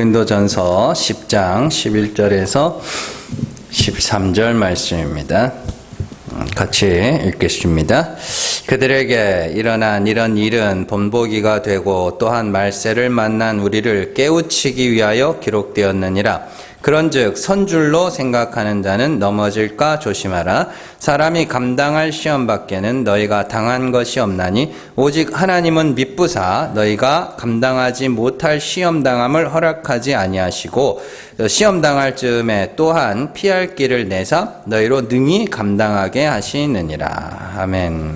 고린도전서 10장 11절에서 13절 말씀입니다. 같이 읽겠습니다. 그들에게 일어난 이런 일은 본보기가 되고 또한 말세를 만난 우리를 깨우치기 위하여 기록되었느니라. 그런즉 선줄로 생각하는 자는 넘어질까 조심하라. 사람이 감당할 시험 밖에는 너희가 당한 것이 없나니 오직 하나님은 미쁘사 너희가 감당하지 못할 시험 당함을 허락하지 아니하시고 시험 당할 즈음에 또한 피할 길을 내사 너희로 능히 감당하게 하시느니라. 아멘.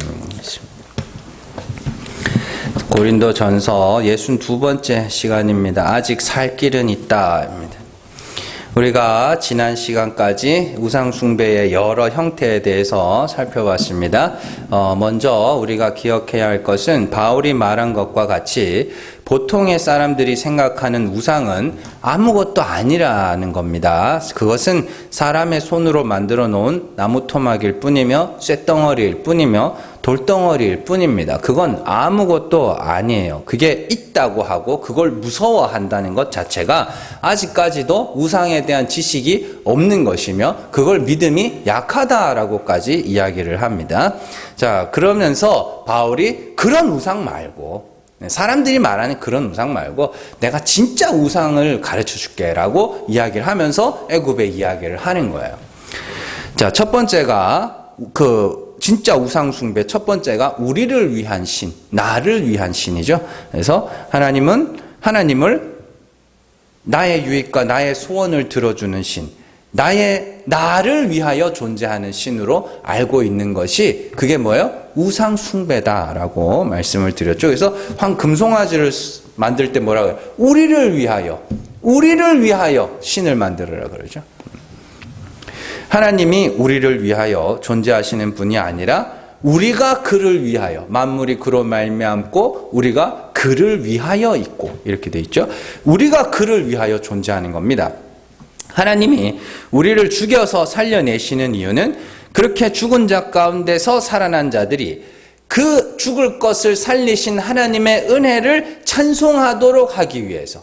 고린도전서 62번째 시간입니다. 아직 살 길은 있다입니다. 우리가 지난 시간까지 우상숭배의 여러 형태에 대해서 살펴봤습니다. 먼저 우리가 기억해야 할 것은 바울이 말한 것과 같이 보통의 사람들이 생각하는 우상은 아무것도 아니라는 겁니다. 그것은 사람의 손으로 만들어 놓은 나무 토막일 뿐이며 쇳덩어리일 뿐이며 돌덩어리일 뿐입니다. 그건 아무것도 아니에요. 그게 있다고 하고 그걸 무서워한다는 것 자체가 아직까지도 우상에 대한 지식이 없는 것이며 그걸 믿음이 약하다라고까지 이야기를 합니다. 자, 그러면서 바울이 그런 우상 말고 사람들이 말하는 그런 우상 말고 내가 진짜 우상을 가르쳐 줄게 라고 이야기를 하면서 애굽의 이야기를 하는 거예요. 자, 첫 번째가 진짜 우상 숭배 첫 번째가 우리를 위한 신, 나를 위한 신이죠. 그래서 하나님을 나의 유익과 나의 소원을 들어주는 신, 나를 위하여 존재하는 신으로 알고 있는 것이 그게 뭐예요? 우상 숭배다라고 말씀을 드렸죠. 그래서 금송아지를 만들 때 뭐라고 해요? 우리를 위하여 신을 만들으라 그러죠. 하나님이 우리를 위하여 존재하시는 분이 아니라 우리가 그를 위하여, 만물이 그로 말미암고 우리가 그를 위하여 있고 이렇게 돼 있죠. 우리가 그를 위하여 존재하는 겁니다. 하나님이 우리를 죽여서 살려내시는 이유는 그렇게 죽은 자 가운데서 살아난 자들이 그 죽을 것을 살리신 하나님의 은혜를 찬송하도록 하기 위해서,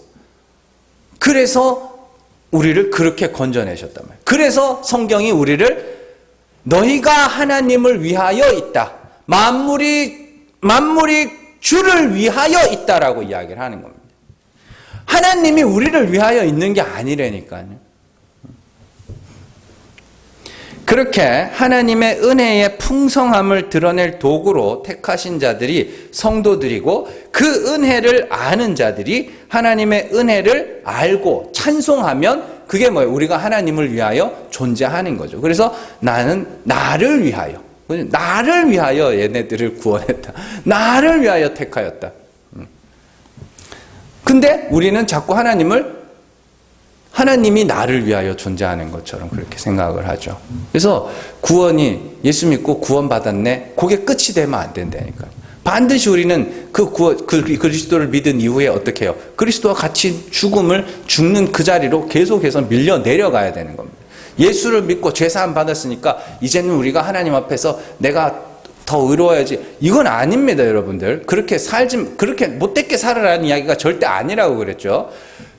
그래서 우리를 그렇게 건져내셨단 말이에요. 그래서 성경이 우리를 너희가 하나님을 위하여 있다. 만물이 주를 위하여 있다라고 이야기를 하는 겁니다. 하나님이 우리를 위하여 있는 게 아니라니까요. 그렇게 하나님의 은혜의 풍성함을 드러낼 도구로 택하신 자들이 성도들이고 그 은혜를 아는 자들이 하나님의 은혜를 알고 찬송하면 그게 뭐예요? 우리가 하나님을 위하여 존재하는 거죠. 그래서 나는 나를 위하여 얘네들을 구원했다. 나를 위하여 택하였다. 근데 우리는 자꾸 하나님이 나를 위하여 존재하는 것처럼 그렇게 생각을 하죠. 그래서 구원이 예수 믿고 구원받았네. 그게 끝이 되면 안 된다니까요. 반드시 우리는 그 그리스도를 믿은 이후에 어떻게 해요? 그리스도와 같이 죽는 그 자리로 계속해서 밀려 내려가야 되는 겁니다. 예수를 믿고 죄사함 받았으니까 이제는 우리가 하나님 앞에서 내가 더 의로워야지. 이건 아닙니다, 여러분들. 그렇게 못되게 살아라는 이야기가 절대 아니라고 그랬죠.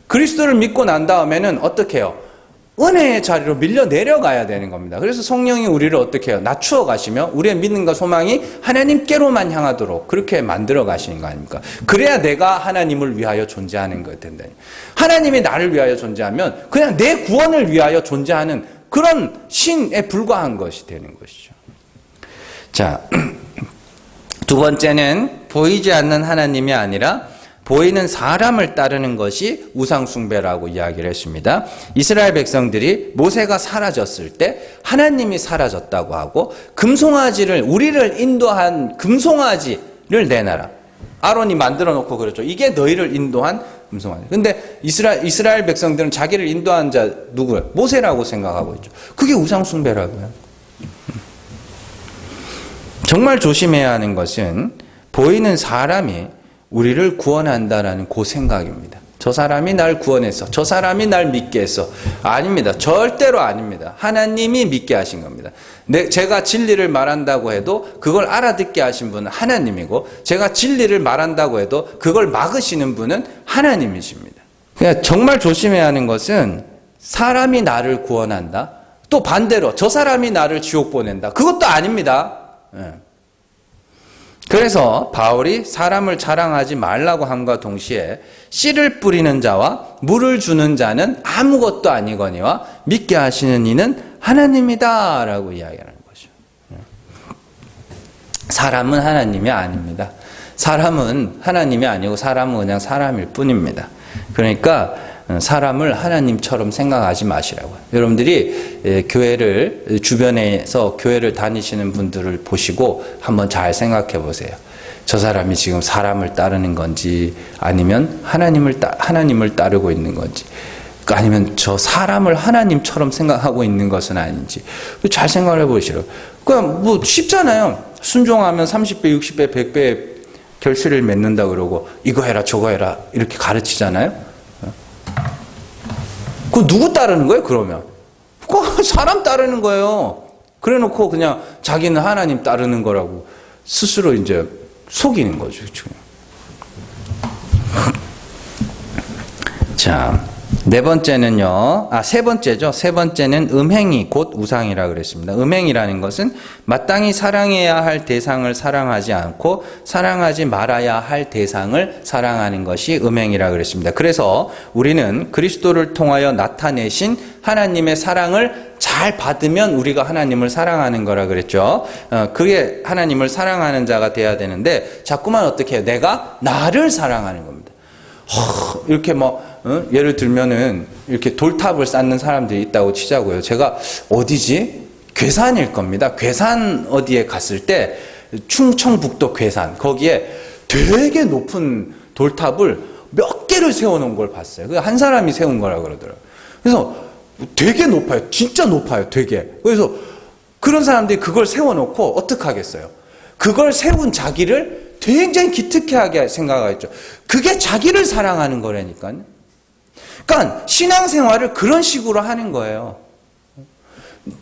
그리스도를 믿고 난 다음에는 어떻게 해요? 은혜의 자리로 밀려 내려가야 되는 겁니다. 그래서 성령이 우리를 어떻게 해요? 낮추어 가시며 우리의 믿음과 소망이 하나님께로만 향하도록 그렇게 만들어 가시는 거 아닙니까? 그래야 내가 하나님을 위하여 존재하는 것 된다. 하나님이 나를 위하여 존재하면 그냥 내 구원을 위하여 존재하는 그런 신에 불과한 것이 되는 것이죠. 자, 두 번째는 보이지 않는 하나님이 아니라 보이는 사람을 따르는 것이 우상숭배라고 이야기를 했습니다. 이스라엘 백성들이 모세가 사라졌을 때 하나님이 사라졌다고 하고 우리를 인도한 금송아지를 내놔라. 아론이 만들어 놓고 그랬죠. 이게 너희를 인도한 금송아지. 근데 이스라엘 백성들은 자기를 인도한 자 누구예요? 모세라고 생각하고 있죠. 그게 우상숭배라고요. 정말 조심해야 하는 것은 보이는 사람이 우리를 구원한다라는 그 생각입니다. 저 사람이 날 구원했어. 저 사람이 날 믿게 했어. 아닙니다. 절대로 아닙니다. 하나님이 믿게 하신 겁니다. 제가 진리를 말한다고 해도 그걸 알아듣게 하신 분은 하나님이고 제가 진리를 말한다고 해도 그걸 막으시는 분은 하나님이십니다. 그러니까 정말 조심해야 하는 것은 사람이 나를 구원한다. 또 반대로 저 사람이 나를 지옥 보낸다. 그것도 아닙니다. 그래서 바울이 사람을 자랑하지 말라고 함과 동시에 씨를 뿌리는 자와 물을 주는 자는 아무것도 아니거니와 믿게 하시는 이는 하나님이다 라고 이야기하는 거죠. 사람은 하나님이 아닙니다. 사람은 하나님이 아니고 사람은 그냥 사람일 뿐입니다. 그러니까 사람을 하나님처럼 생각하지 마시라고요. 여러분들이 교회를 주변에서 교회를 다니시는 분들을 보시고 한번 잘 생각해 보세요. 저 사람이 지금 사람을 따르는 건지 아니면 하나님을 따르고 있는 건지 아니면 저 사람을 하나님처럼 생각하고 있는 것은 아닌지 잘 생각을 해보시라고. 그냥 뭐 쉽잖아요. 순종하면 30배, 60배, 100배 결실을 맺는다 그러고 이거 해라 저거 해라 이렇게 가르치잖아요. 그 누구 따르는 거예요, 그러면? 그 사람 따르는 거예요. 그래 놓고 그냥 자기는 하나님 따르는 거라고 스스로 이제 속이는 거죠. 자, 네 번째는요. 세 번째죠. 세 번째는 음행이 곧 우상이라 그랬습니다. 음행이라는 것은 마땅히 사랑해야 할 대상을 사랑하지 않고 사랑하지 말아야 할 대상을 사랑하는 것이 음행이라 그랬습니다. 그래서 우리는 그리스도를 통하여 나타내신 하나님의 사랑을 잘 받으면 우리가 하나님을 사랑하는 거라 그랬죠. 그게 하나님을 사랑하는 자가 돼야 되는데 자꾸만 어떻게 해요? 내가 나를 사랑하는 겁니다. 이렇게 예를 들면은 이렇게 돌탑을 쌓는 사람들이 있다고 치자고요. 제가 어디지? 괴산일 겁니다. 괴산 어디에 갔을 때 충청북도 괴산 거기에 되게 높은 돌탑을 몇 개를 세워놓은 걸 봤어요. 한 사람이 세운 거라 그러더라고요. 그래서 되게 높아요. 진짜 높아요. 되게. 그래서 그런 사람들이 그걸 세워놓고 어떻게 하겠어요? 그걸 세운 자기를 굉장히 기특해하게 생각하겠죠. 그게 자기를 사랑하는 거라니까요. 그러니까 신앙생활을 그런 식으로 하는 거예요.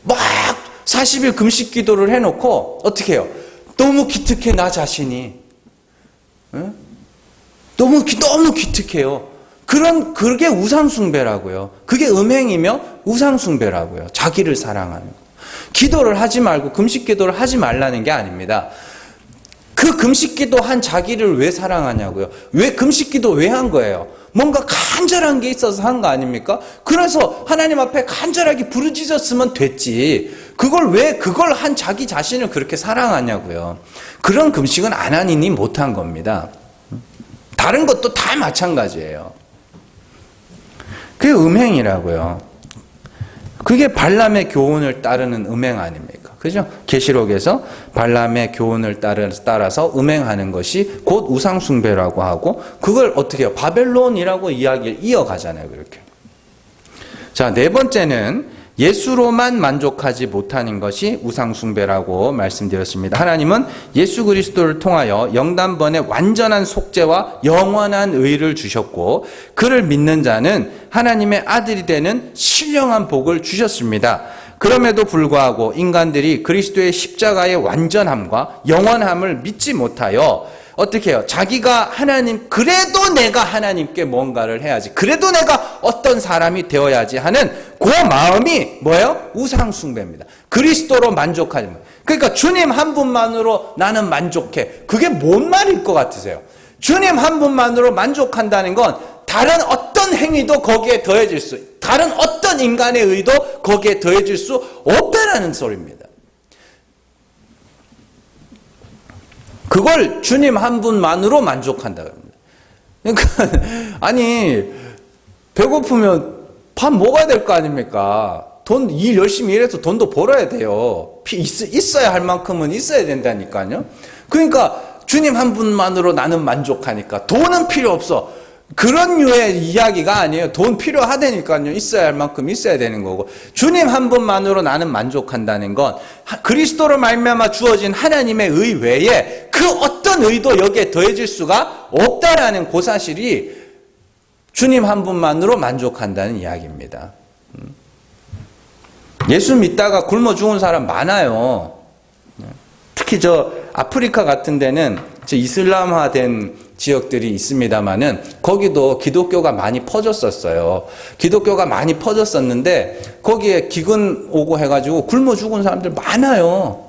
막 40일 금식 기도를 해놓고 어떻게 해요? 너무 기특해 나 자신이. 너무 기특해요. 그게 우상숭배라고요. 그게 음행이며 우상숭배라고요. 자기를 사랑하는 거. 기도를 하지 말고 금식 기도를 하지 말라는 게 아닙니다. 그 금식기도 한 자기를 왜 사랑하냐고요. 왜 금식기도 왜 한 거예요? 뭔가 간절한 게 있어서 한 거 아닙니까? 그래서 하나님 앞에 간절하게 부르짖었으면 됐지. 그걸 한 자기 자신을 그렇게 사랑하냐고요. 그런 금식은 안 하니니 못한 겁니다. 다른 것도 다 마찬가지예요. 그게 음행이라고요. 그게 발람의 교훈을 따르는 음행 아닙니까? 그죠? 계시록에서 발람의 교훈을 따라서 음행하는 것이 곧 우상숭배라고 하고 그걸 어떻게 해요? 바벨론이라고 이야기를 이어가잖아요. 그렇게. 자, 네 번째는 예수로만 만족하지 못하는 것이 우상숭배라고 말씀드렸습니다. 하나님은 예수 그리스도를 통하여 영단번에 완전한 속죄와 영원한 의를 주셨고 그를 믿는 자는 하나님의 아들이 되는 신령한 복을 주셨습니다. 그럼에도 불구하고 인간들이 그리스도의 십자가의 완전함과 영원함을 믿지 못하여 어떻게 해요? 자기가 그래도 내가 하나님께 뭔가를 해야지. 그래도 내가 어떤 사람이 되어야지 하는 그 마음이 뭐예요? 우상숭배입니다. 그리스도로 만족하는 거예요. 그러니까 주님 한 분만으로 나는 만족해. 그게 뭔 말일 것 같으세요? 주님 한 분만으로 만족한다는 건 다른 어떤 행위도 거기에 다른 어떤 인간의 의도 거기에 더해질 수 없다라는 소리입니다. 그걸 주님 한 분만으로 만족한다고 합니다. 그러니까 아니 배고프면 밥 먹어야 될 거 아닙니까? 일 열심히 일해서 돈도 벌어야 돼요. 있어야 할 만큼은 있어야 된다니까요. 그러니까 주님 한 분만으로 나는 만족하니까 돈은 필요 없어. 그런 류의 이야기가 아니에요. 돈 필요하다니까요. 있어야 할 만큼 있어야 되는 거고 주님 한 분만으로 나는 만족한다는 건 그리스도로 말미암아 주어진 하나님의 의 외에 그 어떤 의도 여기에 더해질 수가 없다라는 그 사실이 주님 한 분만으로 만족한다는 이야기입니다. 예수 믿다가 굶어 죽은 사람 많아요. 특히 저 아프리카 같은 데는 이슬람화된 지역들이 있습니다만은 거기도 기독교가 많이 퍼졌었어요. 기독교가 많이 퍼졌었는데 거기에 기근 오고 해가지고 굶어 죽은 사람들 많아요.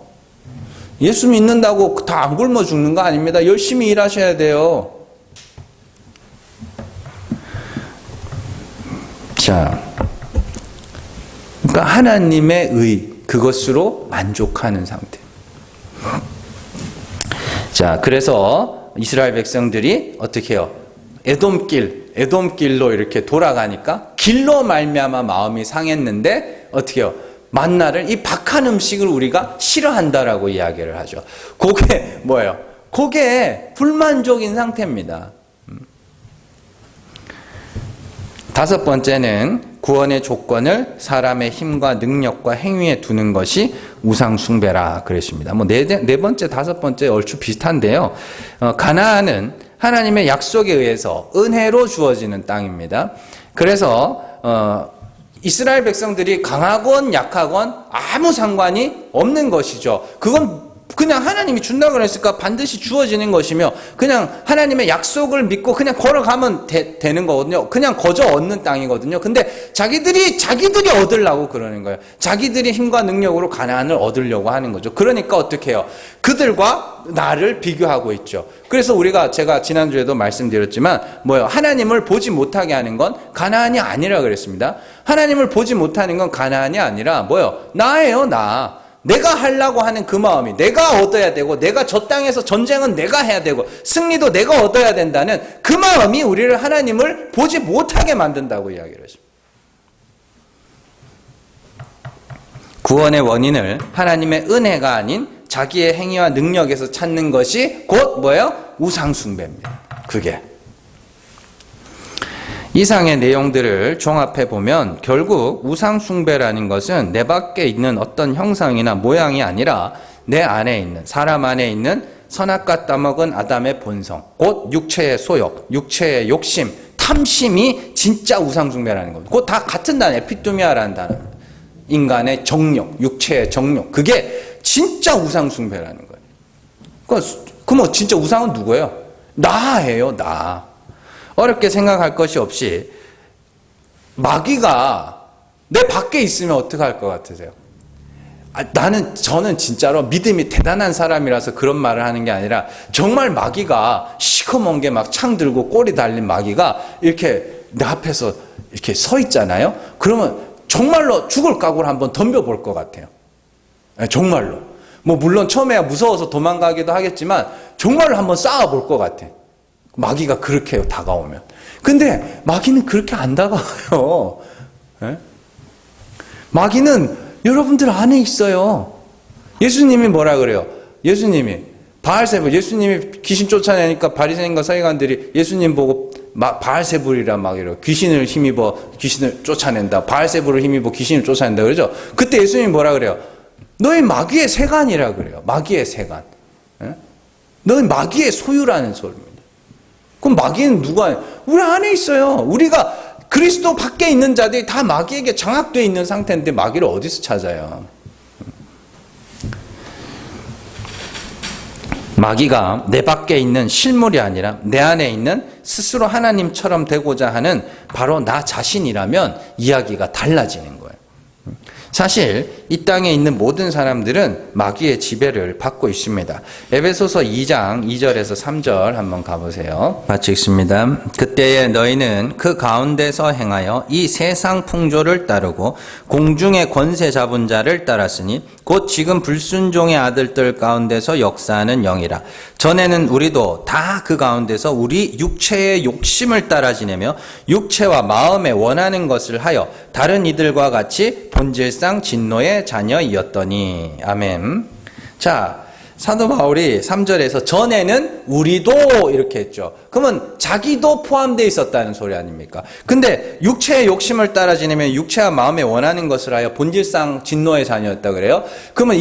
예수 믿는다고 다 안 굶어 죽는 거 아닙니다. 열심히 일하셔야 돼요. 자, 그러니까 하나님의 의, 그것으로 만족하는 상태. 자, 그래서 이스라엘 백성들이 어떻게 해요? 에돔길로 이렇게 돌아가니까 길로 말미암아 마음이 상했는데 어떻게 해요? 만나를, 이 박한 음식을 우리가 싫어한다라고 이야기를 하죠. 그게 뭐예요? 그게 불만족인 상태입니다. 다섯 번째는 구원의 조건을 사람의 힘과 능력과 행위에 두는 것이 우상숭배라 그랬습니다. 네 번째, 다섯 번째 얼추 비슷한데요. 가나안은 하나님의 약속에 의해서 은혜로 주어지는 땅입니다. 그래서 이스라엘 백성들이 강하건 약하건 아무 상관이 없는 것이죠. 그건 그냥 하나님이 준다고 그랬으니까 반드시 주어지는 것이며 그냥 하나님의 약속을 믿고 그냥 걸어가면 되는 거거든요. 그냥 거저 얻는 땅이거든요. 근데 자기들이 얻으려고 그러는 거예요. 자기들이 힘과 능력으로 가나안을 얻으려고 하는 거죠. 그러니까 어떻게 해요? 그들과 나를 비교하고 있죠. 그래서 제가 지난주에도 말씀드렸지만 하나님을 보지 못하게 하는 건 가나안이 아니라 그랬습니다. 하나님을 보지 못하는 건 가나안이 아니라 나예요, 나. 내가 하려고 하는 그 마음이, 내가 얻어야 되고, 내가 저 땅에서 전쟁은 내가 해야 되고, 승리도 내가 얻어야 된다는 그 마음이 우리를 하나님을 보지 못하게 만든다고 이야기를 했습니다. 구원의 원인을 하나님의 은혜가 아닌 자기의 행위와 능력에서 찾는 것이 곧 우상숭배입니다. 그게. 이상의 내용들을 종합해 보면 결국 우상숭배라는 것은 내 밖에 있는 어떤 형상이나 모양이 아니라 내 안에 있는, 사람 안에 있는 선악과 따먹은 아담의 본성, 곧 육체의 소욕, 육체의 욕심, 탐심이 진짜 우상숭배라는 겁니다. 그거 다 같은 단어, 에피두미아라는 단어입니다. 인간의 정욕, 육체의 정욕, 그게 진짜 우상숭배라는 거예요. 그럼 진짜 우상은 누구예요? 나예요, 나. 어렵게 생각할 것이 없이 마귀가 내 밖에 있으면 어떻게 할 것 같으세요? 저는 진짜로 믿음이 대단한 사람이라서 그런 말을 하는 게 아니라 정말 마귀가 시커먼 게 막 창 들고 꼬리 달린 마귀가 이렇게 내 앞에서 이렇게 서 있잖아요. 그러면 정말로 죽을 각오를 한번 덤벼볼 것 같아요. 정말로. 물론 처음에야 무서워서 도망가기도 하겠지만 정말로 한번 싸워볼 것 같아. 마귀가 그렇게 다가오면. 근데 마귀는 그렇게 안 다가와요. 네? 마귀는 여러분들 안에 있어요. 예수님이 뭐라 그래요? 예수님이 바알세불, 예수님이 귀신 쫓아내니까 바리새인과 서기관들이 예수님 보고 바알세불이라 막 이러고 귀신을 힘입어 귀신을 쫓아낸다. 바알세불을 힘입어 귀신을 쫓아낸다 그러죠. 그때 예수님이 뭐라 그래요? 너희 마귀의 세간이라 그래요. 마귀의 세간. 네? 너희 마귀의 소유라는 소리입니다. 그럼 마귀는 누가? 우리 안에 있어요. 우리가 그리스도 밖에 있는 자들이 다 마귀에게 장악되어 있는 상태인데 마귀를 어디서 찾아요? 마귀가 내 밖에 있는 실물이 아니라 내 안에 있는 스스로 하나님처럼 되고자 하는 바로 나 자신이라면 이야기가 달라지는 거예요. 사실 이 땅에 있는 모든 사람들은 마귀의 지배를 받고 있습니다. 에베소서 2장 2절에서 3절 한번 가보세요. 같이 읽습니다. 그때에 너희는 그 가운데서 행하여 이 세상 풍조를 따르고 공중의 권세 잡은 자를 따랐으니 곧 지금 불순종의 아들들 가운데서 역사하는 영이라. 전에는 우리도 다 그 가운데서 우리 육체의 욕심을 따라 지내며 육체와 마음에 원하는 것을 하여 다른 이들과 같이 본질상 진노의 자녀이었더니. 아멘. 자, 사도 바울이 3절에서 전에는 우리도 이렇게 했죠. 그러면 자기도 포함되어 있었다는 소리 아닙니까? 근데 육체의 욕심을 따라 지내면 육체와 마음에 원하는 것을 하여 본질상 진노의 자녀였다 그래요? 그러면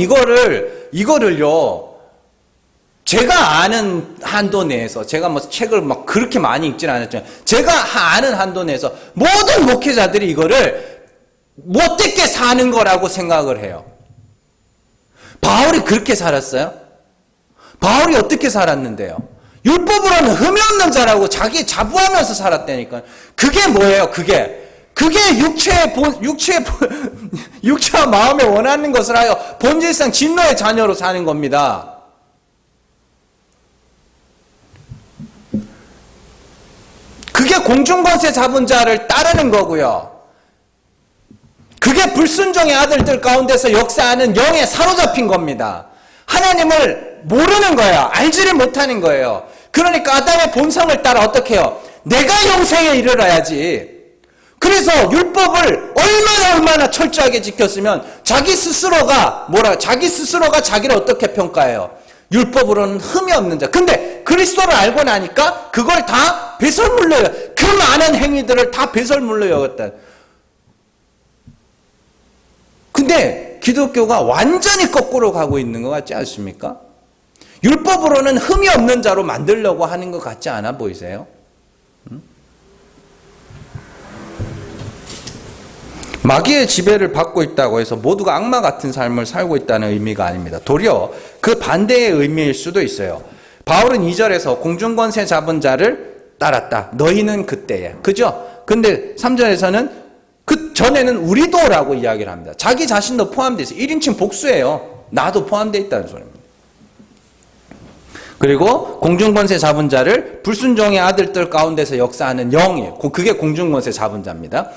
이거를요, 제가 아는 한도 내에서, 제가 책을 그렇게 많이 읽진 않았지만, 제가 아는 한도 내에서 모든 목회자들이 이거를 못되게 사는 거라고 생각을 해요. 바울이 그렇게 살았어요? 바울이 어떻게 살았는데요? 율법으로는 흠이 없는 자라고 자기 자부하면서 살았다니까. 그게 뭐예요? 그게 육체와 마음에 원하는 것을 하여 본질상 진노의 자녀로 사는 겁니다. 그게 공중권세 잡은 자를 따르는 거고요. 그게 불순종의 아들들 가운데서 역사하는 영에 사로잡힌 겁니다. 하나님을 모르는 거예요. 알지를 못하는 거예요. 그러니까 아담의 본성을 따라 어떻게 해요? 내가 영생에 이르러야지. 그래서 율법을 얼마나 철저하게 지켰으면 자기 스스로가 자기를 어떻게 평가해요? 율법으로는 흠이 없는 자. 근데 그리스도를 알고 나니까 그걸 다 배설물로 그 많은 행위들을 다 배설물로 여겼다. 근데 기독교가 완전히 거꾸로 가고 있는 것 같지 않습니까? 율법으로는 흠이 없는 자로 만들려고 하는 것 같지 않아 보이세요? 마귀의 지배를 받고 있다고 해서 모두가 악마 같은 삶을 살고 있다는 의미가 아닙니다. 도리어 그 반대의 의미일 수도 있어요. 바울은 2절에서 공중권세 잡은 자를 따랐다. 너희는 그때에. 그죠? 근데 3절에서는 그 전에는 우리도라고 이야기를 합니다. 자기 자신도 포함되어 있어요. 1인칭 복수예요. 나도 포함되어 있다는 소리입니다. 그리고 공중권세 잡은 자를 불순종의 아들들 가운데서 역사하는 영이에요. 그게 공중권세 잡은 자입니다.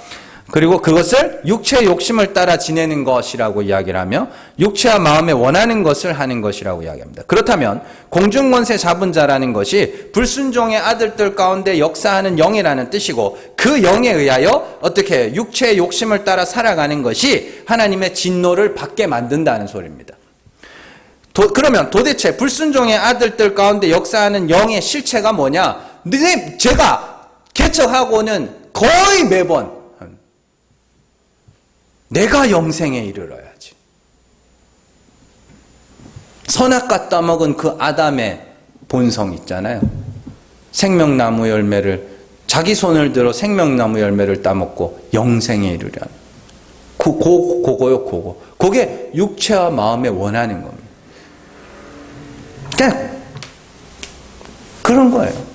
그리고 그것을 육체의 욕심을 따라 지내는 것이라고 이야기를 하며 육체와 마음에 원하는 것을 하는 것이라고 이야기합니다. 그렇다면 공중권세 잡은 자라는 것이 불순종의 아들들 가운데 역사하는 영이라는 뜻이고 그 영에 의하여 어떻게 육체의 욕심을 따라 살아가는 것이 하나님의 진노를 받게 만든다는 소리입니다. 그러면 도대체 불순종의 아들들 가운데 역사하는 영의 실체가 뭐냐? 제가 개척하고는 거의 매번 내가 영생에 이르러야지. 선악과 따먹은 그 아담의 본성 있잖아요. 생명나무 열매를 자기 손을 들어 생명나무 열매를 따먹고 영생에 이르려. 그거요. 그게 육체와 마음에 원하는 겁니다. 그러니까 그런 거예요.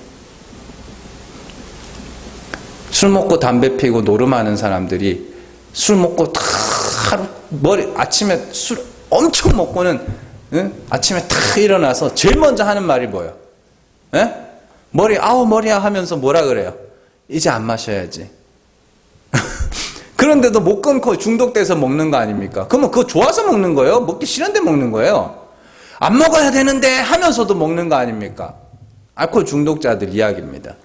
술 먹고 담배 피고 노름하는 사람들이 술 먹고 다 하루 아침에 술 엄청 먹고는 아침에 다 일어나서 제일 먼저 하는 말이 뭐예요? 머리야 하면서 뭐라 그래요? 이제 안 마셔야지. 그런데도 못 끊고 중독돼서 먹는 거 아닙니까? 그러면 그거 좋아서 먹는 거예요? 먹기 싫은데 먹는 거예요? 안 먹어야 되는데 하면서도 먹는 거 아닙니까? 알코올 중독자들 이야기입니다.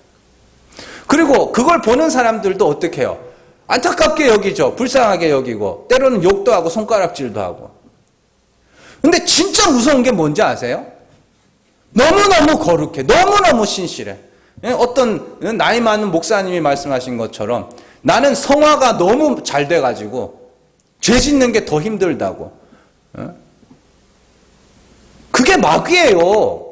그리고 그걸 보는 사람들도 어떻게 해요? 안타깝게 여기죠. 불쌍하게 여기고 때로는 욕도 하고 손가락질도 하고. 근데 진짜 무서운 게 뭔지 아세요? 너무너무 거룩해. 너무너무 신실해. 어떤 나이 많은 목사님이 말씀하신 것처럼 나는 성화가 너무 잘 돼가지고 죄 짓는 게 더 힘들다고. 그게 마귀예요.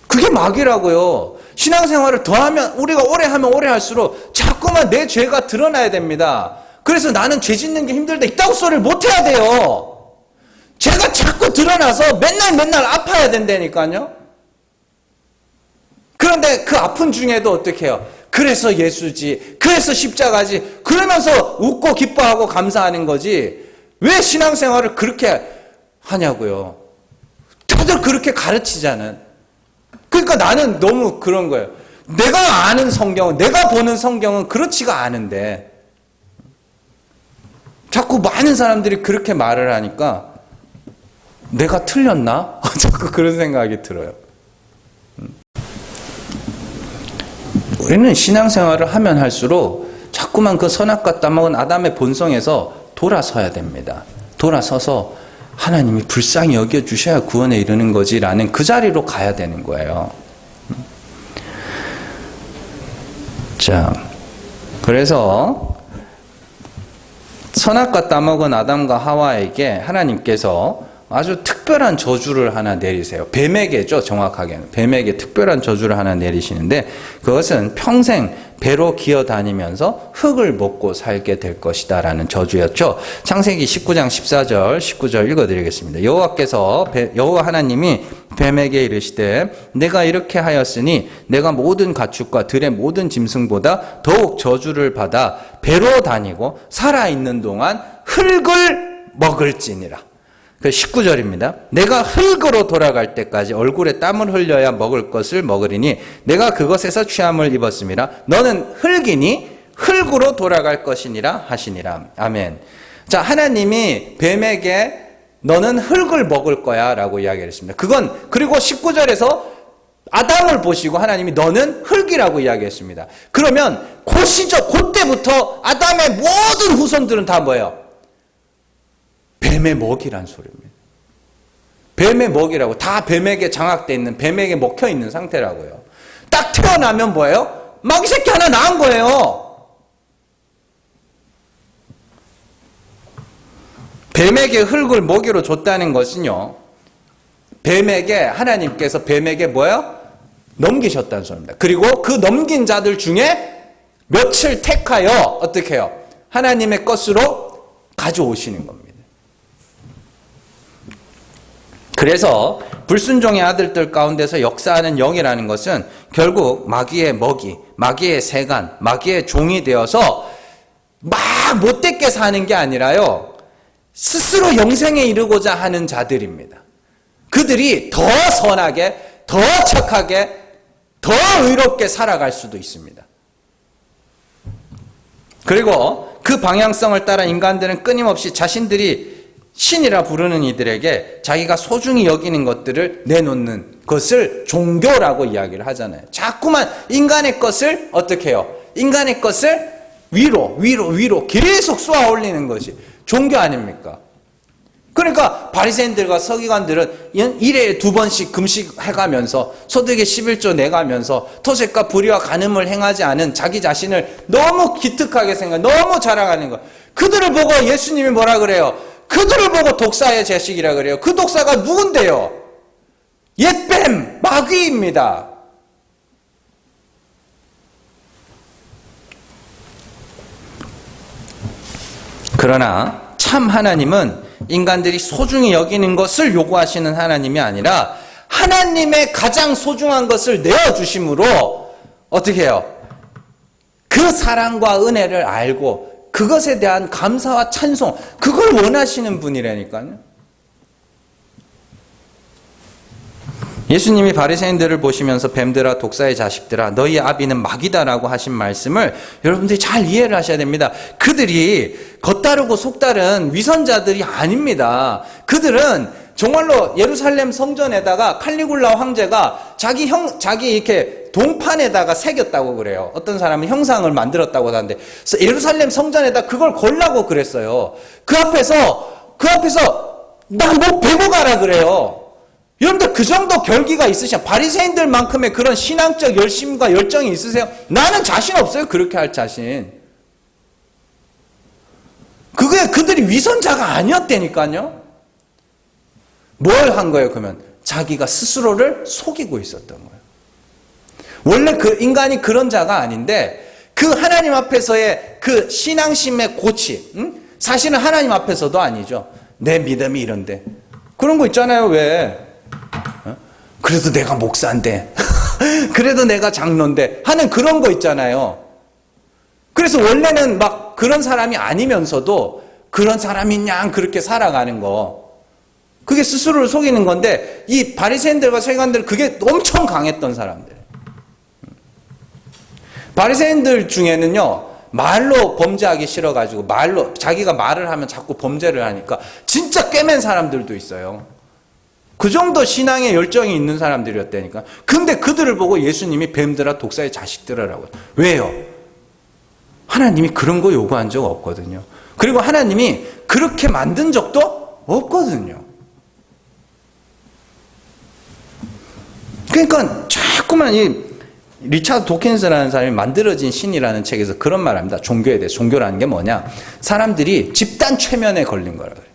그게 마귀라고요. 신앙생활을 더하면 우리가 오래 하면 오래 할수록 자꾸만 내 죄가 드러나야 됩니다. 그래서 나는 죄 짓는 게 힘들다 이따구 소리를 못 해야 돼요. 죄가 자꾸 드러나서 맨날 아파야 된다니까요. 그런데 그 아픈 중에도 어떻게 해요? 그래서 예수지, 그래서 십자가지, 그러면서 웃고 기뻐하고 감사하는 거지. 왜 신앙생활을 그렇게 하냐고요. 다들 그렇게 가르치잖아요. 그러니까 나는 너무 그런 거예요. 내가 아는 성경은, 내가 보는 성경은 그렇지가 않은데 자꾸 많은 사람들이 그렇게 말을 하니까 내가 틀렸나? 자꾸 그런 생각이 들어요. 우리는 신앙생활을 하면 할수록 자꾸만 그 선악과 따먹은 아담의 본성에서 돌아서야 됩니다. 돌아서서 하나님이 불쌍히 여겨주셔야 구원에 이르는 거지라는 그 자리로 가야 되는 거예요. 자, 그래서 선악과 따먹은 아담과 하와에게 하나님께서 아주 특별한 저주를 하나 내리세요. 뱀에게죠, 정확하게는. 뱀에게 특별한 저주를 하나 내리시는데 그것은 평생 배로 기어다니면서 흙을 먹고 살게 될 것이다 라는 저주였죠. 창세기 19장 14절 19절 읽어드리겠습니다. 여호와 하나님이 뱀에게 이르시되 내가 이렇게 하였으니 내가 모든 가축과 들의 모든 짐승보다 더욱 저주를 받아 배로 다니고 살아있는 동안 흙을 먹을지니라. 그 19절입니다. 내가 흙으로 돌아갈 때까지 얼굴에 땀을 흘려야 먹을 것을 먹으리니 내가 그것에서 취함을 입었음이라. 너는 흙이니 흙으로 돌아갈 것이니라 하시니라. 아멘. 자, 하나님이 뱀에게 너는 흙을 먹을 거야 라고 이야기를 했습니다. 그리고 19절에서 아담을 보시고 하나님이 너는 흙이라고 이야기했습니다. 그러면 그 시절, 그때부터 아담의 모든 후손들은 다 뭐예요? 뱀의 먹이란 소리입니다. 뱀의 먹이라고. 다 뱀에게 장악되어 있는, 뱀에게 먹혀 있는 상태라고요. 딱 태어나면 뭐예요? 마귀 새끼 하나 낳은 거예요. 뱀에게 흙을 먹이로 줬다는 것은요, 뱀에게, 하나님께서 뱀에게 뭐예요? 넘기셨다는 소리입니다. 그리고 그 넘긴 자들 중에 몇을 택하여 어떻게 해요? 하나님의 것으로 가져오시는 겁니다. 그래서 불순종의 아들들 가운데서 역사하는 영이라는 것은 결국 마귀의 먹이, 마귀의 세간, 마귀의 종이 되어서 막 못되게 사는 게 아니라요, 스스로 영생에 이르고자 하는 자들입니다. 그들이 더 선하게, 더 착하게, 더 의롭게 살아갈 수도 있습니다. 그리고 그 방향성을 따라 인간들은 끊임없이 자신들이 신이라 부르는 이들에게 자기가 소중히 여기는 것들을 내놓는 것을 종교라고 이야기를 하잖아요. 자꾸만 인간의 것을 어떻게 해요? 인간의 것을 위로 계속 쏘아 올리는 것이 종교 아닙니까? 그러니까 바리새인들과 서기관들은 1회에 2번씩 금식해가면서 소득의 11조 내가면서 토색과 불의와 간음을 행하지 않은 자기 자신을 너무 기특하게 너무 자랑하는 거예요. 그들을 보고 예수님이 뭐라 그래요? 그들을 보고 독사의 자식이라 그래요. 그 독사가 누군데요? 옛뱀, 마귀입니다. 그러나 참 하나님은 인간들이 소중히 여기는 것을 요구하시는 하나님이 아니라 하나님의 가장 소중한 것을 내어주심으로 어떻게 해요? 그 사랑과 은혜를 알고 그것에 대한 감사와 찬송, 그걸 원하시는 분이라니까요. 예수님이 바리새인들을 보시면서 뱀들아 독사의 자식들아 너희 아비는 마귀다라고 하신 말씀을 여러분들이 잘 이해를 하셔야 됩니다. 그들이 겉다르고 속다른 위선자들이 아닙니다. 그들은 정말로 예루살렘 성전에다가 칼리굴라 황제가 자기 이렇게 동판에다가 새겼다고 그래요. 어떤 사람은 형상을 만들었다고 하는데 예루살렘 성전에다 그걸 걸라고 그랬어요. 그 앞에서 나 뭐 베고 가라 그래요. 여러분들 그 정도 결기가 있으시면 바리새인들만큼의 그런 신앙적 열심과 열정이 있으세요? 나는 자신 없어요. 그렇게 할 자신. 그들이 위선자가 아니었다니까요. 뭘 한 거예요, 그러면? 자기가 스스로를 속이고 있었던 거예요. 원래 그 인간이 그런 자가 아닌데, 그 하나님 앞에서의 그 신앙심의 고치, 사실은 하나님 앞에서도 아니죠. 내 믿음이 이런데. 그런 거 있잖아요, 왜? 그래도 내가 목사인데, 그래도 내가 장로인데, 하는 그런 거 있잖아요. 그래서 원래는 막 그런 사람이 아니면서도 그런 사람인 양 그렇게 살아가는 거. 그게 스스로를 속이는 건데 이 바리새인들과 서기관들은 그게 엄청 강했던 사람들. 바리새인들 중에는요. 말로 범죄하기 싫어가지고 자기가 말을 하면 자꾸 범죄를 하니까 진짜 꿰맨 사람들도 있어요. 그 정도 신앙의 열정이 있는 사람들이었다니까. 근데 그들을 보고 예수님이 뱀들아 독사의 자식들아라고. 왜요? 하나님이 그런 거 요구한 적 없거든요. 그리고 하나님이 그렇게 만든 적도 없거든요. 그러니까 자꾸만 이 리차드 도킨스라는 사람이 만들어진 신이라는 책에서 그런 말을 합니다. 종교에 대해서. 종교라는 게 뭐냐? 사람들이 집단 최면에 걸린 거라 그래요.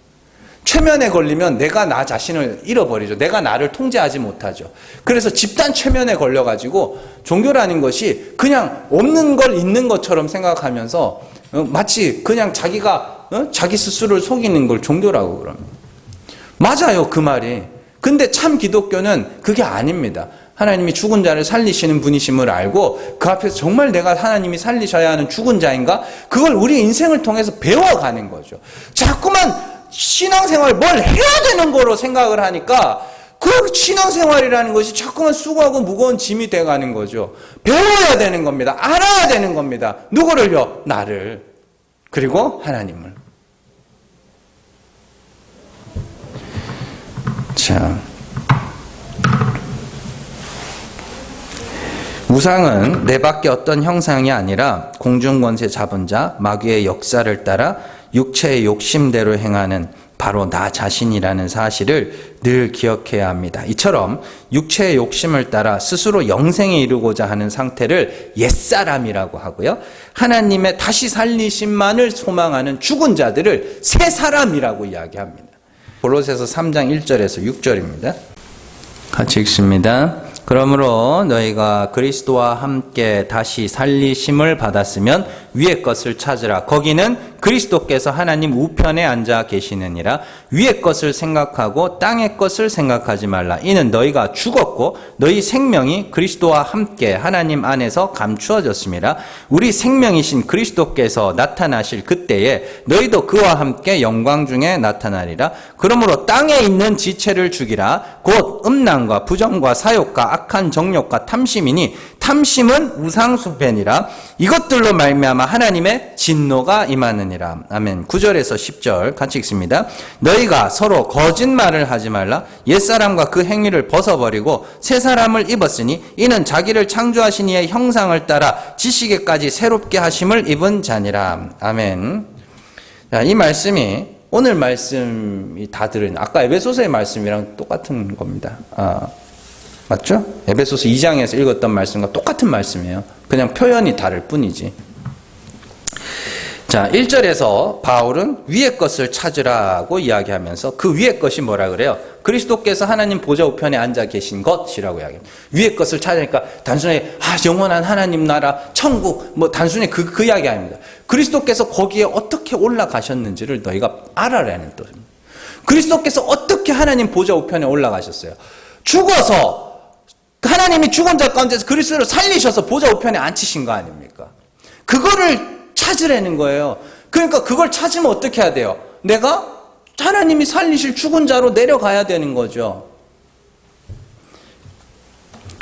최면에 걸리면 내가 나 자신을 잃어버리죠. 내가 나를 통제하지 못하죠. 그래서 집단 최면에 걸려가지고 종교라는 것이 그냥 없는 걸 있는 것처럼 생각하면서 마치 그냥 자기가 자기 스스로를 속이는 걸 종교라고 그럽니다. 맞아요, 그 말이. 근데 참 기독교는 그게 아닙니다. 하나님이 죽은 자를 살리시는 분이심을 알고 그 앞에서 정말 내가 하나님이 살리셔야 하는 죽은 자인가? 그걸 우리 인생을 통해서 배워가는 거죠. 자꾸만 신앙생활 뭘 해야 되는 거로 생각을 하니까 그 신앙생활이라는 것이 자꾸만 수고하고 무거운 짐이 돼가는 거죠. 배워야 되는 겁니다. 알아야 되는 겁니다. 누구를요? 나를. 그리고 하나님을. 자, 우상은 내 밖에 어떤 형상이 아니라 공중권세 잡은 자, 마귀의 역사를 따라 육체의 욕심대로 행하는 바로 나 자신이라는 사실을 늘 기억해야 합니다. 이처럼 육체의 욕심을 따라 스스로 영생에 이르고자 하는 상태를 옛사람이라고 하고요. 하나님의 다시 살리심만을 소망하는 죽은 자들을 새사람이라고 이야기합니다. 골로새서 3장 1절에서 6절입니다. 같이 읽습니다. 그러므로 너희가 그리스도와 함께 다시 살리심을 받았으면 위의 것을 찾으라. 거기는 그리스도께서 하나님 우편에 앉아 계시느니라. 위의 것을 생각하고 땅의 것을 생각하지 말라. 이는 너희가 죽었고 너희 생명이 그리스도와 함께 하나님 안에서 감추어졌습니다. 우리 생명이신 그리스도께서 나타나실 그때에 너희도 그와 함께 영광 중에 나타나리라. 그러므로 땅에 있는 지체를 죽이라. 곧 음란과 부정과 사욕과 악한 정욕과 탐심이니 탐심은 우상숭배니라. 이것들로 말미암아 하나님의 진노가 임하느니라. 아멘. 9절에서 10절 같이 읽습니다. 너희가 서로 거짓말을 하지 말라. 옛사람과 그 행위를 벗어버리고 새 사람을 입었으니 이는 자기를 창조하신 이의 형상을 따라 지식에까지 새롭게 하심을 입은 자니라. 아멘. 자, 이 말씀이 오늘 말씀이 다 들은 아까 에베소서의 말씀이랑 똑같은 겁니다. 맞죠? 에베소서 2장에서 읽었던 말씀과 똑같은 말씀이에요. 그냥 표현이 다를 뿐이지. 자, 1절에서 바울은 위의 것을 찾으라고 이야기하면서 그 위의 것이 뭐라 그래요? 그리스도께서 하나님 보좌 우편에 앉아 계신 것이라고 이야기합니다. 위의 것을 찾으니까 단순히 영원한 하나님 나라, 천국 단순히 그 이야기 아닙니다. 그리스도께서 거기에 어떻게 올라가셨는지를 너희가 알아라는 뜻입니다. 그리스도께서 어떻게 하나님 보좌 우편에 올라가셨어요? 죽어서 하나님이 죽은 자 가운데서 그리스도를 살리셔서 보좌 우편에 앉히신 거 아닙니까? 그거를 찾으라는 거예요. 그러니까 그걸 찾으면 어떻게 해야 돼요? 내가 하나님이 살리실 죽은 자로 내려가야 되는 거죠.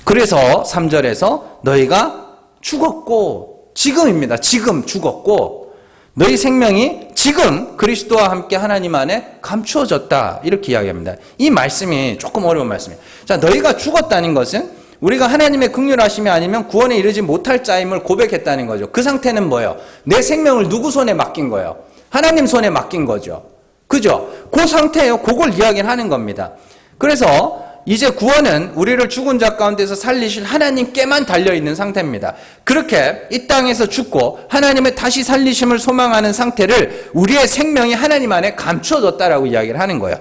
그래서 3절에서 너희가 죽었고, 지금입니다. 지금 죽었고 너희 생명이 지금 그리스도와 함께 하나님 안에 감추어졌다. 이렇게 이야기합니다. 이 말씀이 조금 어려운 말씀이에요. 자, 너희가 죽었다는 것은 우리가 하나님의 긍휼하심이 아니면 구원에 이르지 못할 자임을 고백했다는 거죠. 그 상태는 뭐예요? 내 생명을 누구 손에 맡긴 거예요? 하나님 손에 맡긴 거죠. 그죠? 그 상태예요. 그걸 이야기를 하는 겁니다. 그래서 이제 구원은 우리를 죽은 자 가운데서 살리실 하나님께만 달려있는 상태입니다. 그렇게 이 땅에서 죽고 하나님의 다시 살리심을 소망하는 상태를 우리의 생명이 하나님 안에 감춰졌다라고 이야기를 하는 거예요.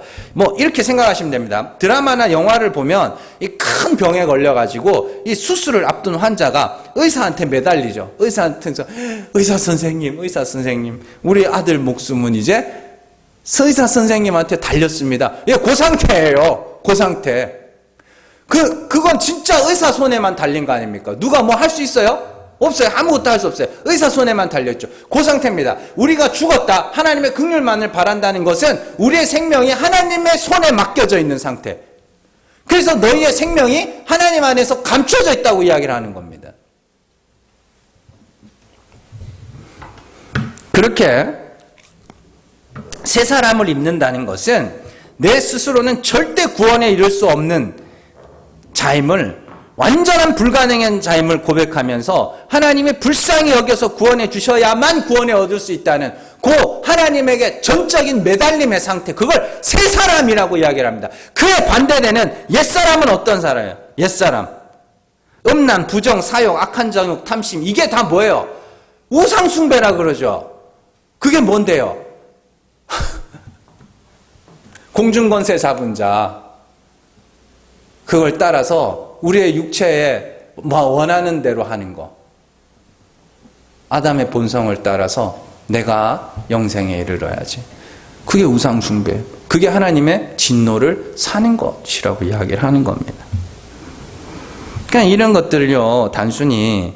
이렇게 생각하시면 됩니다. 드라마나 영화를 보면 이 큰 병에 걸려가지고 이 수술을 앞둔 환자가 의사한테 매달리죠. 의사한테서 의사 선생님, 우리 아들 목숨은 이제 의사 선생님한테 달렸습니다. 그 상태예요. 그 상태. 그건 진짜 의사 손에만 달린 거 아닙니까? 누가 할 수 있어요? 없어요. 아무것도 할 수 없어요. 의사 손에만 달렸죠. 그 상태입니다. 우리가 죽었다. 하나님의 긍휼만을 바란다는 것은 우리의 생명이 하나님의 손에 맡겨져 있는 상태. 그래서 너희의 생명이 하나님 안에서 감춰져 있다고 이야기를 하는 겁니다. 그렇게 새 사람을 입는다는 것은 내 스스로는 절대 구원에 이를 수 없는 자임을, 완전한 불가능한 자임을 고백하면서 하나님이 불쌍히 여겨서 구원해 주셔야만 구원에 얻을 수 있다는 그 하나님에게 전적인 매달림의 상태, 그걸 새 사람이라고 이야기를 합니다. 그에 반대되는 옛사람은 어떤 사람이에요? 옛사람. 음란, 부정, 사욕, 악한 정욕, 탐심, 이게 다 뭐예요? 우상숭배라 그러죠. 그게 뭔데요? 공중권세 잡은 자, 그걸 따라서 우리의 육체에 원하는 대로 하는 거. 아담의 본성을 따라서 내가 영생에 이르러야지. 그게 우상숭배. 그게 하나님의 진노를 사는 것이라고 이야기를 하는 겁니다. 그러니까 이런 것들을요, 단순히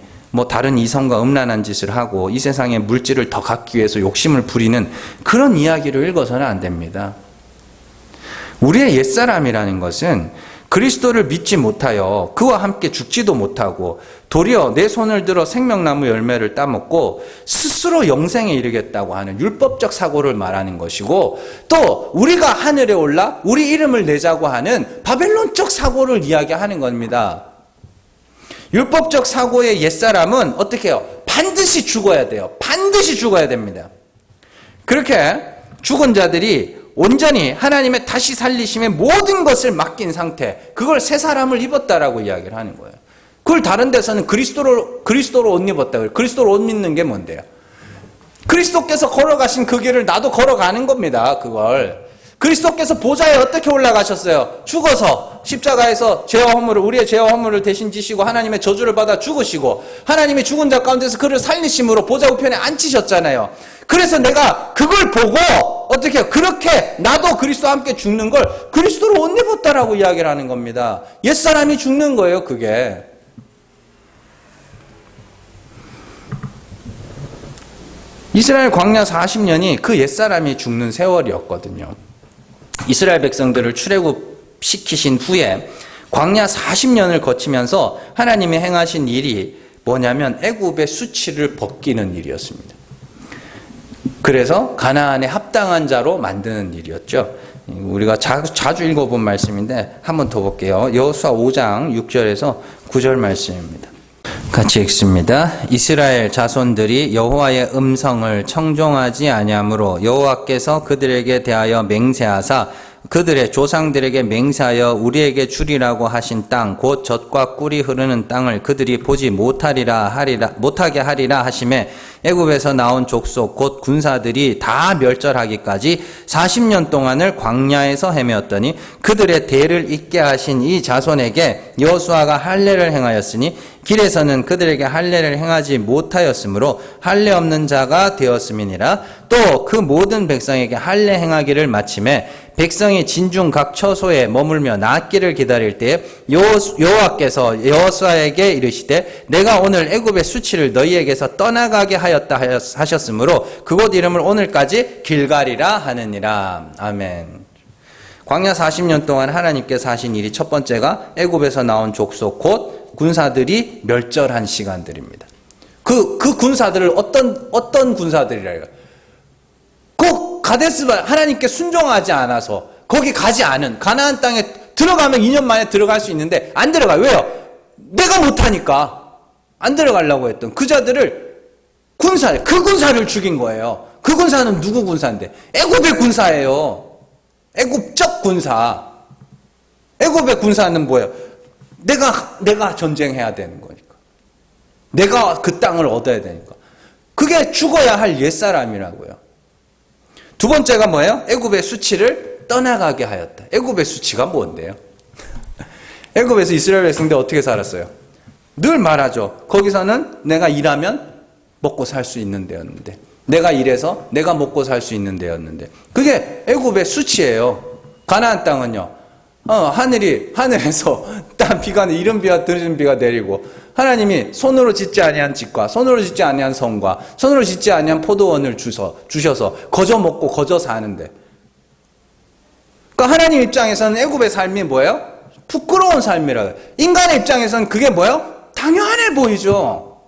다른 이성과 음란한 짓을 하고 이 세상의 물질을 더 갖기 위해서 욕심을 부리는 그런 이야기로 읽어서는 안 됩니다. 우리의 옛사람이라는 것은 그리스도를 믿지 못하여 그와 함께 죽지도 못하고 도리어 내 손을 들어 생명나무 열매를 따먹고 스스로 영생에 이르겠다고 하는 율법적 사고를 말하는 것이고, 또 우리가 하늘에 올라 우리 이름을 내자고 하는 바벨론적 사고를 이야기하는 겁니다. 율법적 사고의 옛사람은 어떻게 해요? 반드시 죽어야 돼요. 반드시 죽어야 됩니다. 그렇게 죽은 자들이 온전히 하나님의 다시 살리심의 모든 것을 맡긴 상태, 그걸 새 사람을 입었다라고 이야기를 하는 거예요. 그걸 다른 데서는 그리스도로 옷 입었다. 그리스도로 옷 입는 게 뭔데요? 그리스도께서 걸어가신 그 길을 나도 걸어가는 겁니다. 그걸. 그리스도께서 보좌에 어떻게 올라가셨어요? 죽어서 십자가에서 우리의 죄와 허물을 대신 지시고 하나님의 저주를 받아 죽으시고 하나님이 죽은 자 가운데서 그를 살리심으로 보좌 우편에 앉히셨잖아요. 그래서 내가 그걸 보고 어떻게 해요? 그렇게 나도 그리스도와 함께 죽는 걸 그리스도로 옷 입었다라고 이야기를 하는 겁니다. 옛사람이 죽는 거예요, 그게. 이스라엘 광야 40년이 그 옛사람이 죽는 세월이었거든요. 이스라엘 백성들을 출애굽시키신 후에 광야 40년을 거치면서 하나님이 행하신 일이 뭐냐면 애굽의 수치를 벗기는 일이었습니다. 그래서 가나안에 합당한 자로 만드는 일이었죠. 우리가 자주 읽어본 말씀인데 한 번 더 볼게요. 여호수아 5장 6절에서 9절 말씀입니다. 같이 읽습니다. 이스라엘 자손들이 여호와의 음성을 청종하지 아니하므로 여호와께서 그들에게 대하여 맹세하사 그들의 조상들에게 맹세하여 우리에게 주리라고 하신 땅 곧 젖과 꿀이 흐르는 땅을 그들이 보지 못하게 하리라 하심에 애굽에서 나온 족속 곧 군사들이 다 멸절하기까지 40년 동안을 광야에서 헤매었더니 그들의 대를 잇게 하신 이 자손에게 여호수아가 할례를 행하였으니 길에서는 그들에게 할례를 행하지 못하였으므로 할례 없는 자가 되었음이니라. 또 그 모든 백성에게 할례 행하기를 마침에 백성이 진중 각 처소에 머물며 낫기를 기다릴 때에 여호와께서 여호수아에게 이르시되 내가 오늘 애굽의 수치를 너희에게서 떠나가게 하였다 하셨으므로 그곳 이름을 오늘까지 길갈이라 하느니라. 아멘. 광야 40년 동안 하나님께서 하신 일이 첫 번째가 애굽에서 나온 족속 곧 군사들이 멸절한 시간들입니다. 그 군사들을 어떤 군사들이랄까요? 그 가데스바 하나님께 순종하지 않아서 거기 가지 않은 가나안 땅에 들어가면 2년 만에 들어갈 수 있는데 안 들어가요. 왜요? 내가 못하니까 안 들어가려고 했던 그 자들을 그 군사를 죽인 거예요. 그 군사는 누구 군사인데? 애굽의 군사예요. 애굽적 군사. 애굽의 군사는 뭐예요? 내가 전쟁해야 되는 거니까. 내가 그 땅을 얻어야 되니까. 그게 죽어야 할 옛사람이라고요. 두 번째가 뭐예요? 애굽의 수치를 떠나가게 하였다. 애굽의 수치가 뭔데요? 애굽에서 이스라엘 백성들 어떻게 살았어요? 늘 말하죠. 거기서는 내가 일하면 먹고 살 수 있는 데였는데, 내가 일해서 내가 먹고 살 수 있는 데였는데, 그게 애굽의 수치예요. 가나안 땅은요, 하늘에서 비가 이른 비와 드는 비가 내리고 하나님이 손으로 짓지 아니한 집과 손으로 짓지 아니한 성과 손으로 짓지 아니한 포도원을 주셔서 거저 먹고 거저 사는데, 그러니까 하나님 입장에서는 애굽의 삶이 뭐예요? 부끄러운 삶이라고. 인간의 입장에서는 그게 뭐예요? 당연해 보이죠.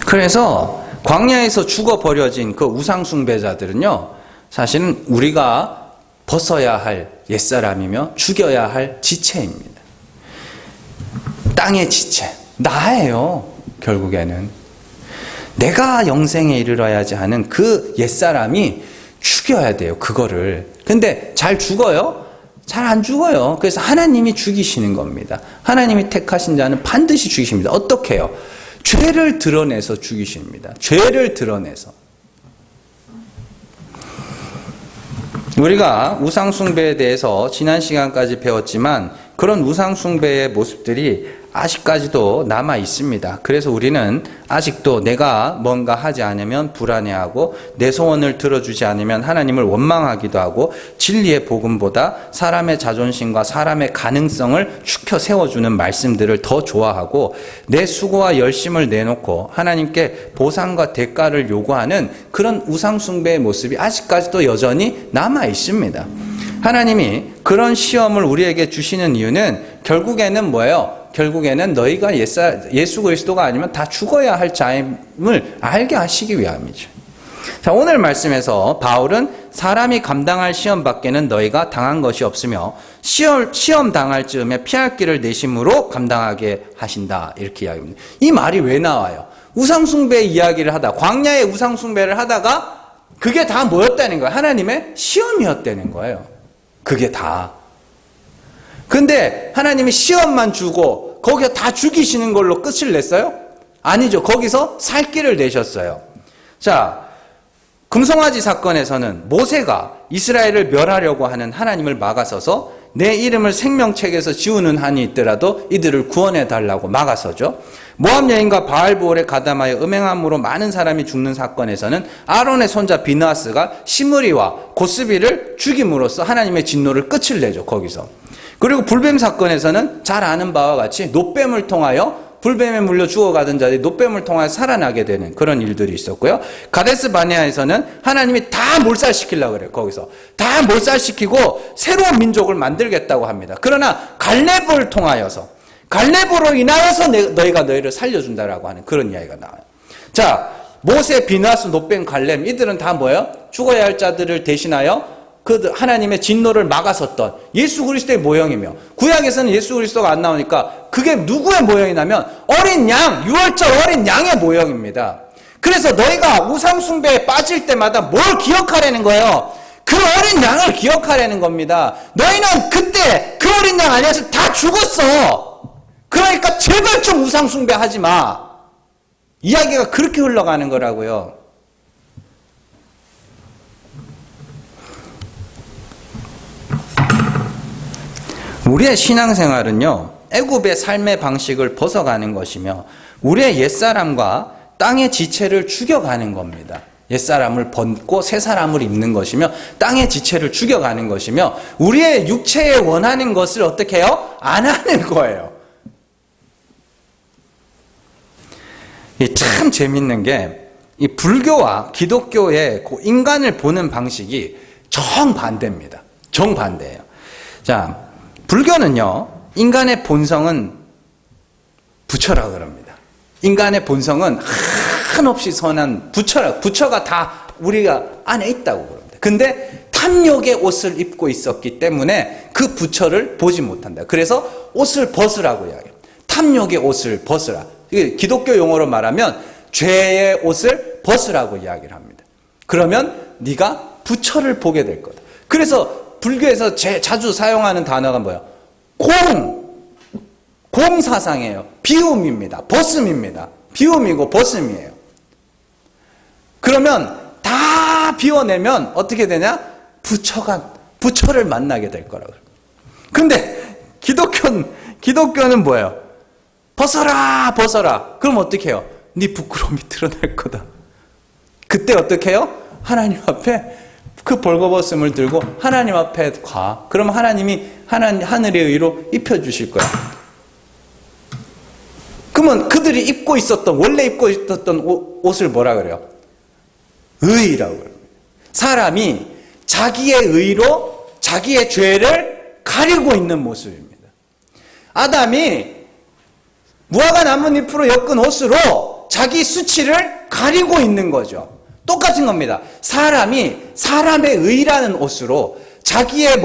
그래서 광야에서 죽어버려진 그 우상숭배자들은요, 사실은 우리가 벗어야 할 옛사람이며 죽여야 할 지체입니다. 땅의 지체, 나예요. 결국에는 내가 영생에 이르러야지 하는 그 옛사람이 죽여야 돼요. 그거를. 근데 잘 죽어요? 잘 안 죽어요. 그래서 하나님이 죽이시는 겁니다. 하나님이 택하신 자는 반드시 죽이십니다. 어떻게 해요? 죄를 드러내서 죽이십니다. 죄를 드러내서. 우리가 우상숭배에 대해서 지난 시간까지 배웠지만 그런 우상숭배의 모습들이 아직까지도 남아 있습니다. 그래서 우리는 아직도 내가 뭔가 하지 않으면 불안해하고 내 소원을 들어주지 않으면 하나님을 원망하기도 하고 진리의 복음보다 사람의 자존심과 사람의 가능성을 추켜 세워주는 말씀들을 더 좋아하고 내 수고와 열심을 내놓고 하나님께 보상과 대가를 요구하는 그런 우상숭배의 모습이 아직까지도 여전히 남아 있습니다. 하나님이 그런 시험을 우리에게 주시는 이유는 결국에는 뭐예요? 결국에는 너희가 예수 그리스도가 아니면 다 죽어야 할 자임을 알게 하시기 위함이죠. 자, 오늘 말씀에서 바울은 사람이 감당할 시험 밖에는 너희가 당한 것이 없으며 시험 당할 즈음에 피할 길을 내심으로 감당하게 하신다. 이렇게 이야기합니다. 이 말이 왜 나와요? 우상숭배 이야기를 하다, 광야의 우상숭배를 하다가 그게 다 뭐였다는 거예요? 하나님의 시험이었다는 거예요. 그게 다. 근데 하나님이 시험만 주고 거기서 다 죽이시는 걸로 끝을 냈어요? 아니죠. 거기서 살 길을 내셨어요. 자, 금송아지 사건에서는 모세가 이스라엘을 멸하려고 하는 하나님을 막아서서 내 이름을 생명책에서 지우는 한이 있더라도 이들을 구원해 달라고 막아서죠. 모압 여인과 바알보올에 가담하여 음행함으로 많은 사람이 죽는 사건에서는 아론의 손자 비느하스가 시므리와 고스비를 죽임으로써 하나님의 진노를 끝을 내죠. 거기서. 그리고 불뱀 사건에서는 잘 아는 바와 같이 노뱀을 통하여 불뱀에 물려 죽어가던 자들이 노뱀을 통하여 살아나게 되는 그런 일들이 있었고요. 가데스 바네아에서는 하나님이 다 몰살시키려고 그래요. 거기서 다 몰살시키고 새로운 민족을 만들겠다고 합니다. 그러나 갈렙을 통하여서, 갈렙으로 인하여서 너희가 너희를 살려준다라고 하는 그런 이야기가 나와요. 자, 모세, 비느하스, 노뱀, 갈렙 이들은 다 뭐예요? 죽어야 할 자들을 대신하여 그 하나님의 진노를 막았었던 예수 그리스도의 모형이며, 구약에서는 예수 그리스도가 안 나오니까 그게 누구의 모형이냐면 어린 양, 유월절 어린 양의 모형입니다. 그래서 너희가 우상숭배에 빠질 때마다 뭘 기억하라는 거예요? 그 어린 양을 기억하라는 겁니다. 너희는 그때 그 어린 양 안에서 다 죽었어. 그러니까 제발 좀 우상숭배 하지 마. 이야기가 그렇게 흘러가는 거라고요. 우리의 신앙생활은요, 애굽의 삶의 방식을 벗어가는 것이며 우리의 옛사람과 땅의 지체를 죽여가는 겁니다. 옛사람을 벗고 새사람을 입는 것이며 땅의 지체를 죽여가는 것이며 우리의 육체에 원하는 것을 어떻게 해요? 안 하는 거예요. 참 재밌는 게 이 불교와 기독교의 그 인간을 보는 방식이 정반대입니다. 정반대예요. 자, 불교는요, 인간의 본성은 부처라 그럽니다. 인간의 본성은 한없이 선한 부처가 다 우리가 안에 있다고 그럽니다. 근데 탐욕의 옷을 입고 있었기 때문에 그 부처를 보지 못한다. 그래서 옷을 벗으라고 이야기해요. 탐욕의 옷을 벗으라. 기독교 용어로 말하면 죄의 옷을 벗으라고 이야기를 합니다. 그러면 네가 부처를 보게 될 거다. 그래서 불교에서 자주 사용하는 단어가 뭐예요? 공사상이에요. 비움입니다. 벗음입니다. 비움이고 벗음이에요. 그러면 다 비워내면 어떻게 되냐? 부처를 만나게 될 거라고. 근데 기독교는 뭐예요? 벗어라. 그럼 어떻게 해요? 네 부끄러움이 드러날 거다. 그때 어떻게 해요? 하나님 앞에 그 벌거벗음을 들고 하나님 앞에 가. 그럼 하나님이 하늘의 의로 입혀주실 거야. 그러면 그들이 원래 입고 있었던 옷을 뭐라 그래요? 의라고 그래요. 사람이 자기의 의로 자기의 죄를 가리고 있는 모습입니다. 아담이 무화과 나뭇잎으로 엮은 옷으로 자기 수치를 가리고 있는 거죠. 똑같은 겁니다. 사람이 사람의 의라는 옷으로 자기의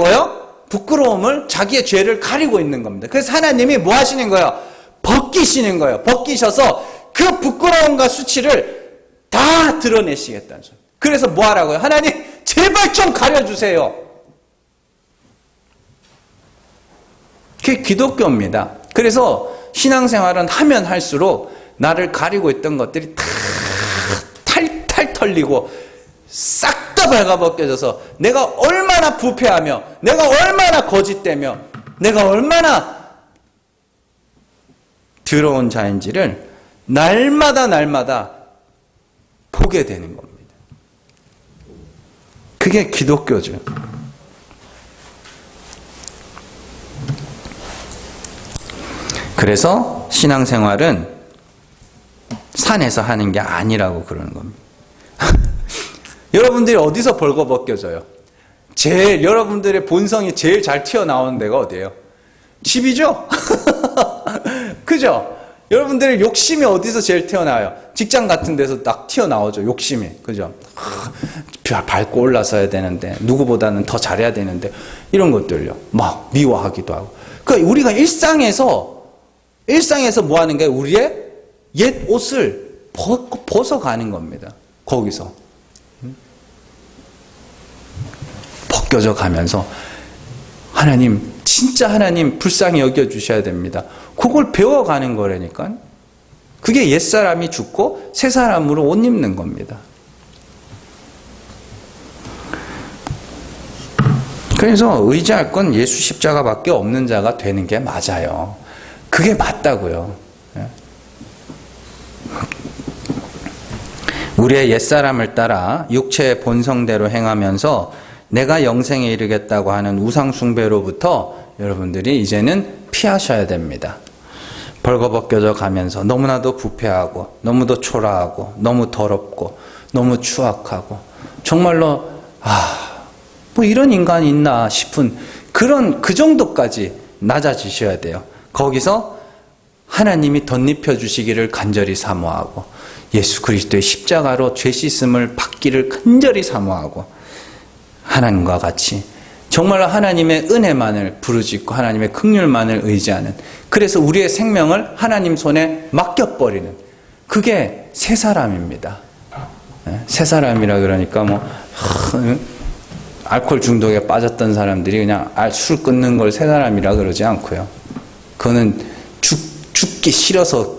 부끄러움을, 자기의 죄를 가리고 있는 겁니다. 그래서 하나님이 뭐 하시는 거예요? 벗기시는 거예요. 벗기셔서 그 부끄러움과 수치를 다 드러내시겠다는 소리. 그래서 뭐 하라고요? 하나님 제발 좀 가려주세요. 그게 기독교입니다. 그래서 신앙생활은 하면 할수록 나를 가리고 있던 것들이 다 탈탈 털리고 싹 다 발가벗겨져서 내가 얼마나 부패하며 내가 얼마나 거짓되며 내가 얼마나 더러운 자인지를 날마다 보게 되는 겁니다. 그게 기독교죠. 그래서 신앙생활은 산에서 하는 게 아니라고 그러는 겁니다. 여러분들이 어디서 벌거벗겨져요? 제일 여러분들의 본성이 제일 잘 튀어나오는 데가 어디예요? 집이죠? 그죠? 여러분들의 욕심이 어디서 제일 튀어나와요? 직장 같은 데서 딱 튀어나오죠. 욕심이. 그죠? 밟고 올라서야 되는데 누구보다는 더 잘해야 되는데 이런 것들요. 막 미워하기도 하고. 그러니까 우리가 일상에서 뭐 하는 게 우리의 옛 옷을 벗어가는 겁니다. 거기서. 벗겨져 가면서 하나님, 진짜 하나님 불쌍히 여겨주셔야 됩니다. 그걸 배워가는 거라니까. 그게 옛사람이 죽고 새사람으로 옷 입는 겁니다. 그래서 의지할 건 예수 십자가밖에 없는 자가 되는 게 맞아요. 그게 맞다고요. 우리의 옛사람을 따라 육체의 본성대로 행하면서 내가 영생에 이르겠다고 하는 우상숭배로부터 여러분들이 이제는 피하셔야 됩니다. 벌거벗겨져 가면서 너무나도 부패하고 너무도 초라하고 너무 더럽고 너무 추악하고 정말로 뭐 이런 인간이 있나 싶은 그 정도까지 낮아지셔야 돼요. 거기서 하나님이 덧입혀 주시기를 간절히 사모하고 예수 그리스도의 십자가로 죄 씻음을 받기를 간절히 사모하고 하나님과 같이 정말로 하나님의 은혜만을 부르짖고 하나님의 긍휼만을 의지하는, 그래서 우리의 생명을 하나님 손에 맡겨버리는, 그게 새 사람입니다. 새 사람이라 그러니까 알코올 중독에 빠졌던 사람들이 그냥 술 끊는 걸 새 사람이라 그러지 않고요. 그거는 죽기 싫어서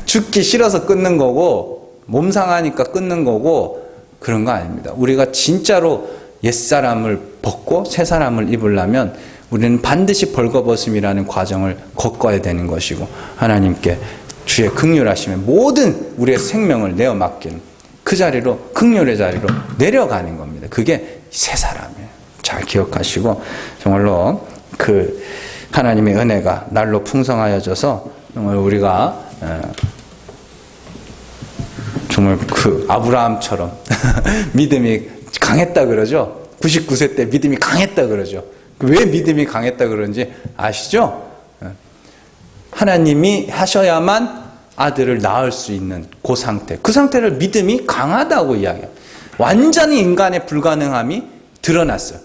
죽기 싫어서 끊는 거고 몸 상하니까 끊는 거고 그런 거 아닙니다. 우리가 진짜로 옛사람을 벗고 새사람을 입으려면 우리는 반드시 벌거벗음이라는 과정을 겪어야 되는 것이고 하나님께 주의 긍휼하심에 모든 우리의 생명을 내어 맡기는 그 자리로, 긍휼의 자리로 내려가는 겁니다. 그게 새사람이에요. 잘 기억하시고 정말로 그 하나님의 은혜가 날로 풍성하여져서 정말 우리가 정말 그 아브라함처럼 믿음이 강했다 그러죠. 99세 때 믿음이 강했다 그러죠. 왜 믿음이 강했다 그러는지 아시죠? 하나님이 하셔야만 아들을 낳을 수 있는 그 상태, 그 상태를 믿음이 강하다고 이야기해요. 완전히 인간의 불가능함이 드러났어요.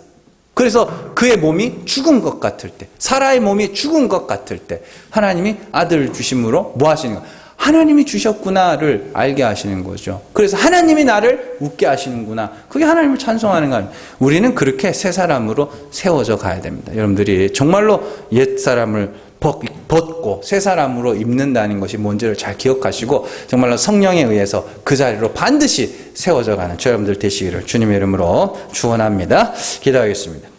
그래서 그의 몸이 죽은 것 같을 때, 사라의 몸이 죽은 것 같을 때 하나님이 아들을 주심으로 뭐 하시는 거예요? 하나님이 주셨구나를 알게 하시는 거죠. 그래서 하나님이 나를 웃게 하시는구나. 그게 하나님을 찬송하는 거 아닙니까? 우리는 그렇게 새 사람으로 세워져 가야 됩니다. 여러분들이 정말로 옛 사람을 벗고 새 사람으로 입는다는 것이 뭔지를 잘 기억하시고 정말로 성령에 의해서 그 자리로 반드시 세워져 가는 저 여러분들 되시기를 주님의 이름으로 축원합니다. 기도하겠습니다.